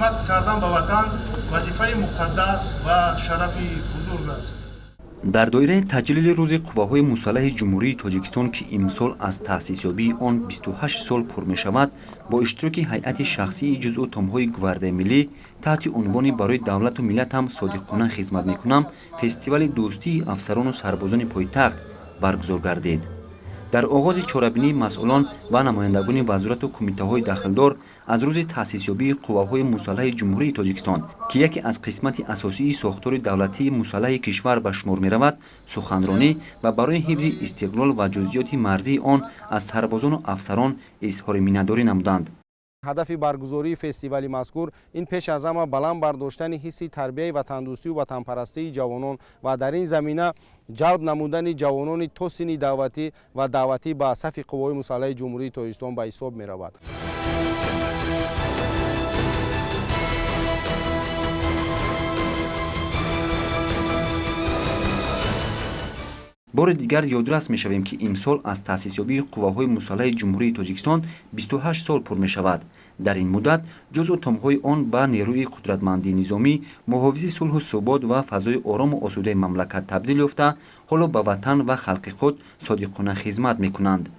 خدمت کردن به وطن وظیفه مقدس و شرفی بزرگ است. در دایره تجلیل روز قواهای مسلح جمهوری تاجیکستان که امسال از تأسیسیابی آن 28 سال پر می شود، با اشتراک هیئت شخصی جزء اتمهای گوارد ملی تحت عنوان برای دولت و ملت هم صادقانه خدمت میکنم، فستیوال دوستی افسران و سربازان پایتخت برگزار گردید. در آغاز چاره‌بینی مسئولان و نمایندگان وزارت و کمیته‌های داخلدار از روز تأسیسیابی قواهای مسلح جمهوری تاجیکستان که یکی از قسمت اساسی ساختار دولتی مسلح کشور به شمار می‌رود، سخنرانی و برای حفظ استقلال و جزئیات مرزی آن از سربازان و افسران اظهار مینه‌داری نمودند. هدف برگزاری فستیوال مذکور این پیش از همه بلند برداشتن حس تربیت و تندرستی و وطنپرستی جوانان و در این زمینه جلب نمودن جوانان تا سن دعوتی به صف قوای مسلح جمهوری تاجیکستان به حساب می رود. بار دیگر یادرس می شویم که امسال از تأسیسیابی قواهای مسلح جمهوری تاجیکستان 28 سال پر می شود. در این مدت جزء اتمهای آن به نیروی قدرتمندی نظامی محافظ صلح و ثبات و فضای آرام و آسوده مملکت تبدیل یافته، حالا به وطن و خلق خود صادقانه خدمت می کنند.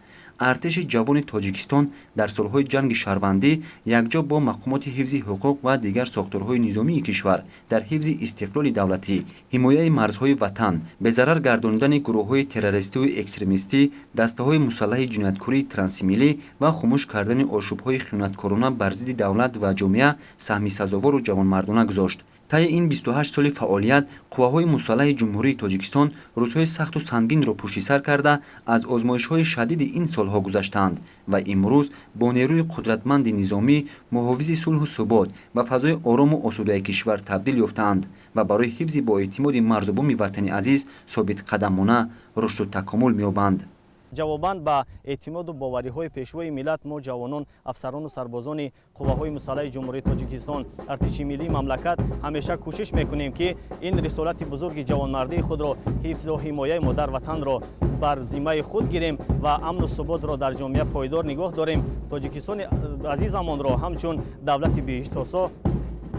ارتش جوان تاجیکستان در سالهای جنگ شهروندی یکجا با مقامات حفظ حقوق و دیگر ساختارهای نظامی کشور در حفظ استقلال دولتی، حمایت مرزهای وطن، به ضرر گردانیدن گروه‌های تروریستی و اکستریمیستی، دسته‌های مسلح جنایتکاری ترانسمیلی و خاموش کردن آشوب‌های خیانتکارانه بر ضد دولت و جامعه سهمی سزاوار و جوانمردانه گذاشت. طی این 28 سال فعالیت، قواهای مسلح جمهوری تاجیکستان روزهای سخت و سنگین را پشت سر کرده از آزمایش‌های شدید این سالها گذشتند و امروز با نیروی قدرتمند نظامی محافظ صلح و ثبات و فضای آرام و آسوده کشور تبدیل یافتند و برای حفظ با اعتماد مرز و بوم وطن عزیز ثابت قدمانه رشد و تکامل می‌یابند. جواباً به اعتماد و باوری‌های پیشوای ملت، ما جوانان، افسران و سربازان قواهای مسلح جمهوری تاجیکستان، ارتش ملی مملکت همیشه کوشش میکنیم که این رسالت بزرگ جوانمردی خود را، حفظ و حمایت مادر وطن را بر ذمه خود گیریم و امن و ثبات را در جامعه پایدار نگاه داریم. تاجیکستان عزیزمان را همچون دولت بی‌احتساب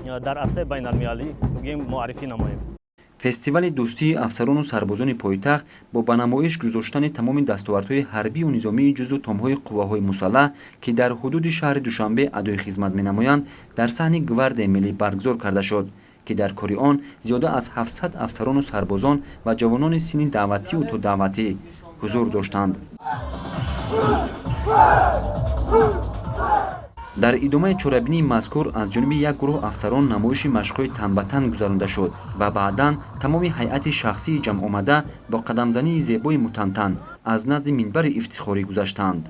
در عرصه بین المللی معرفی نماییم. فستیوال دوستی افسران و سربازان پایتخت با به نمایش گذاشتن تمام دستاوردهای حربی و نظامی جزو اتمهای قواهای مسلح که در حدود شهر دوشنبه ادای خدمت می‌نمایند در صحن گوارد ملی برگزار کرده شد که در کار آن زیاده از 700 افسران و سربازان و جوانان سن دعوتی و تا دعوتی حضور داشتند. در ادامه چاره‌بینی مذکور از جانب یک گروه افسران نمایش مشق‌های تن به تن گذرانده شد و بعداً تمام هیئت شخصی جمع آمده با قدمزنی زیبای متن‌تن از نزد منبر افتخاری گذشتند.